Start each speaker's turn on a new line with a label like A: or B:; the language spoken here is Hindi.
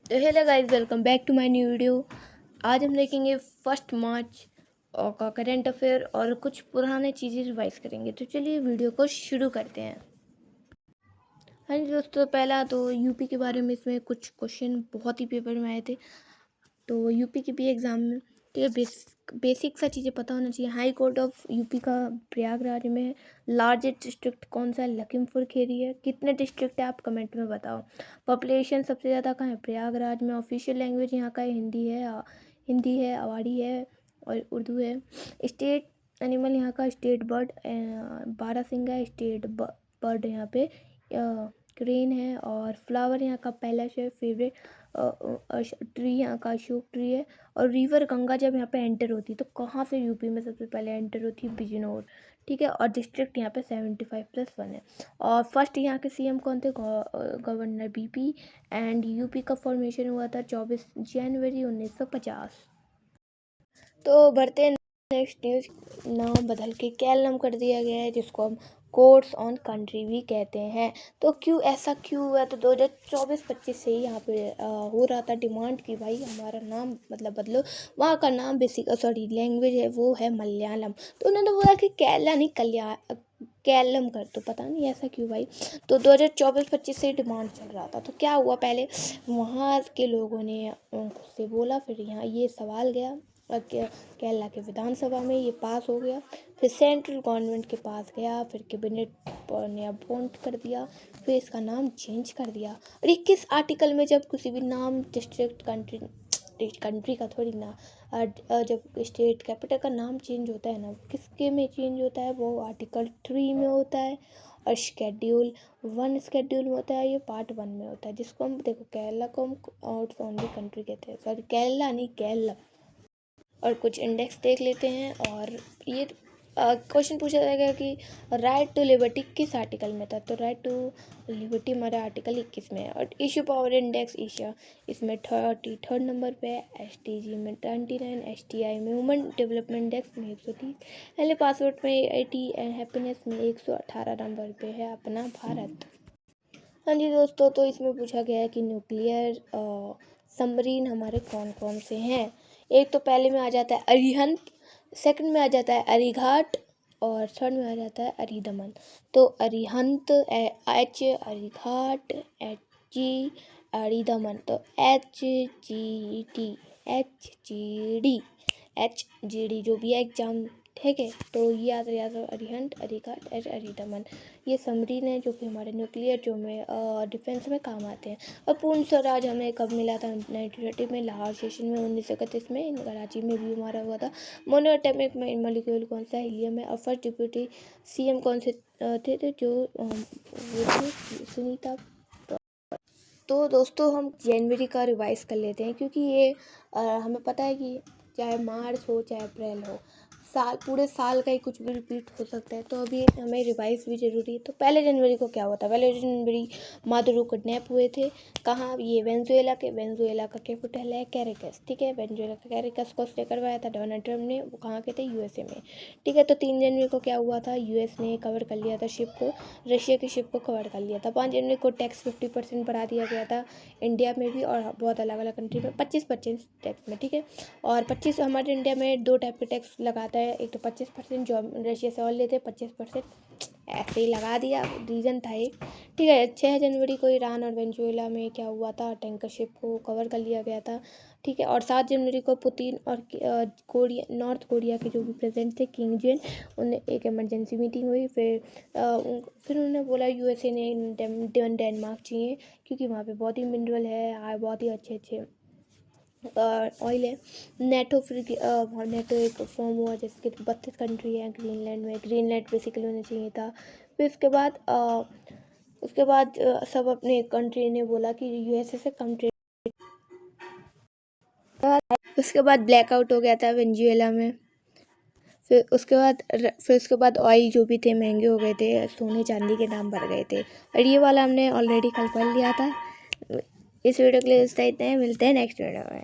A: तो hello guys, welcome back to my new video. आज हम देखेंगे 1 मार्च का करंट अफेयर और कुछ पुराने चीज़ें रिवाइज करेंगे। तो चलिए वीडियो को शुरू करते हैं। हाँ जी दोस्तों, पहला तो यूपी के बारे में इसमें कुछ क्वेश्चन बहुत ही पेपर में आए थे। तो यूपी के भी एग्ज़ाम में तो ये बेसिक सा चीज़ें पता होना चाहिए। हाई कोर्ट ऑफ यूपी का प्रयागराज में है। लार्जेस्ट डिस्ट्रिक्ट कौन सा है? लखीमपुर खीरी है। कितने डिस्ट्रिक्ट है आप कमेंट में बताओ। पॉपुलेशन सबसे ज़्यादा कहाँ है? प्रयागराज में। ऑफिशियल लैंग्वेज यहाँ का हिंदी है, अवाड़ी है और उर्दू है। स्टेट एनिमल यहाँ का स्टेट बर्ड बारहसिंगा है। स्टेट बर्ड यहाँ पे क्रेन है। और फ्लावर यहाँ का पैलेस है। फेवरेट ट्री यहाँ का अशोक ट्री है। और रिवर गंगा जब यहाँ पे एंटर होती है तो कहाँ से यूपी में सबसे पहले एंटर होती है? बिजनौर। ठीक है। और डिस्ट्रिक्ट यहाँ पे 75+1 है। और फर्स्ट यहाँ के सीएम कौन थे? Governor BP. एंड यूपी का फॉर्मेशन हुआ था 24 जनवरी 1950। तो बढ़ते हैं नेक्स्ट न्यूज़। नाम बदल के केलम कर दिया गया है, जिसको हम कोर्ट्स ऑन कंट्री भी कहते हैं। तो ऐसा क्यों हुआ? तो 2024-25 से ही यहाँ पे हो रहा था डिमांड कि भाई हमारा नाम मतलब बदलो। वहाँ का नाम लैंग्वेज है वो है मलयालम। तो उन्होंने बोला कि केरला नहीं केलम कर दो। पता नहीं ऐसा क्यों भाई। तो 2024-25 से डिमांड चल रहा था। तो क्या हुआ, पहले वहाँ के लोगों ने उनसे बोला, फिर यहाँ ये सवाल गया केरला के विधानसभा में, ये पास हो गया। फिर सेंट्रल गवर्नमेंट के पास गया, फिर कैबिनेट ने अपॉइंट कर दिया, फिर इसका नाम चेंज कर दिया। और 21 आर्टिकल में जब किसी भी नाम डिस्ट्रिक्ट कंट्री का थोड़ी ना जब स्टेट कैपिटल का नाम चेंज होता है ना, किसके में चेंज होता है? वो आर्टिकल 3 में होता है। और शेड्यूल 1 में होता है। ये पार्ट 1 में होता है, जिसको हम देखो केरला को हम आउट ओनली कंट्री कहते हैं। सॉरी, केरला नहीं केरला। और कुछ इंडेक्स देख लेते हैं। और ये क्वेश्चन पूछा जाएगा कि राइट टू लिबर्टी किस आर्टिकल में था? तो राइट टू लिबर्टी हमारा आर्टिकल 21 में है। और इशू पावर इंडेक्स एशिया इसमें 33rd नंबर पे है। SDG में 29, STI में ह्यूमन डेवलपमेंट इंडेक्स में 130, पहले पासवर्ड में 80 एंड हैप्पीनेस में 118 नंबर पे है अपना भारत। हाँ जी दोस्तों, तो इसमें पूछा गया है कि न्यूक्लियर सबमरीन हमारे कौन कौन से हैं। एक तो पहले में आ जाता है अरिहंत, सेकंड में आ जाता है अरिघाट और थर्ड में आ जाता है अरिदमन। तो अरिहंत H, अरिघाट HG, अरिदमन तो HGD जो भी है एग्जाम। ठीक है, तो ये याद अरिहंत, अरिघाट और अरिदमन ये सबमरीन है जो कि हमारे न्यूक्लियर जो में डिफेंस में काम आते हैं। और पूर्ण स्वराज हमें कब मिला था? 1930 में लाहौर सेशन में, 1931 में कराची में भी हमारा हुआ था। मोनोएटॉमिक में मॉलिक्यूल कौन सा? हीलियम है। और फर्स्ट डिप्यूटी सीएम कौन से थे जो वो थे? सुनीता। तो दोस्तों हम जनवरी का रिवाइज कर लेते हैं, क्योंकि ये हमें पता है कि चाहे मार्च हो चाहे अप्रैल हो, पूरे साल का ही कुछ भी रिपीट हो सकता है। तो अभी हमें रिवाइज भी ज़रूरी है। तो 1 जनवरी को क्या हुआ था? 1 जनवरी मादुरो किडनैप हुए थे। कहाँ? ये वेनेजुएला का कैपिटल है कैरिकस। ठीक है, वेनेजुएला का कैरिकस को स्टे करवाया था डोनाल्ड ट्रम्प ने। वो कहाँ के थे? USA में। ठीक है, तो 3 जनवरी को क्या हुआ था? US ने कवर कर लिया था शिप को, रशिया की शिप को कवर कर लिया था। 5 जनवरी को टैक्स 50% बढ़ा दिया गया था इंडिया में भी और बहुत अलग अलग कंट्री में 25% टैक्स में। ठीक है, और 25 हमारे इंडिया में 2 टाइप के टैक्स लगाता है। एक तो 25% जो रशिया से और लेते हैं, 25% ऐसे ही लगा दिया, रीज़न था एक। ठीक है, 6 जनवरी को ईरान और वेनेजुएला में क्या हुआ था? टैंकर शिप को कवर कर लिया गया था। ठीक है, और 7 जनवरी को पुतिन और नॉर्थ कोरिया के जो भी प्रेसिडेंट थे किंग जेन, उन्हें एक इमरजेंसी मीटिंग हुई। फिर उन्होंने बोला USA ने डेनमार्क चाहिए, क्योंकि वहाँ पे बहुत ही मिनरल है, बहुत ही अच्छे अच्छे ऑयल है। नेटो नेटो एक फॉर्म हुआ जिसके 32 कंट्री है ग्रीनलैंड में। ग्रीनलैंड बेसिकली होना चाहिए था। फिर उसके बाद सब अपने कंट्री ने बोला कि USA से कम ट्रेड। उसके बाद ब्लैकआउट हो गया था वेनेजुएला में। फिर उसके बाद ऑयल जो भी थे महंगे हो गए थे, सोने चांदी के दाम बढ़ गए थे। और ये वाला हमने ऑलरेडी कल पढ़ लिया था। इस वीडियो के लिए इतना ही, मिलते हैं नेक्स्ट वीडियो में।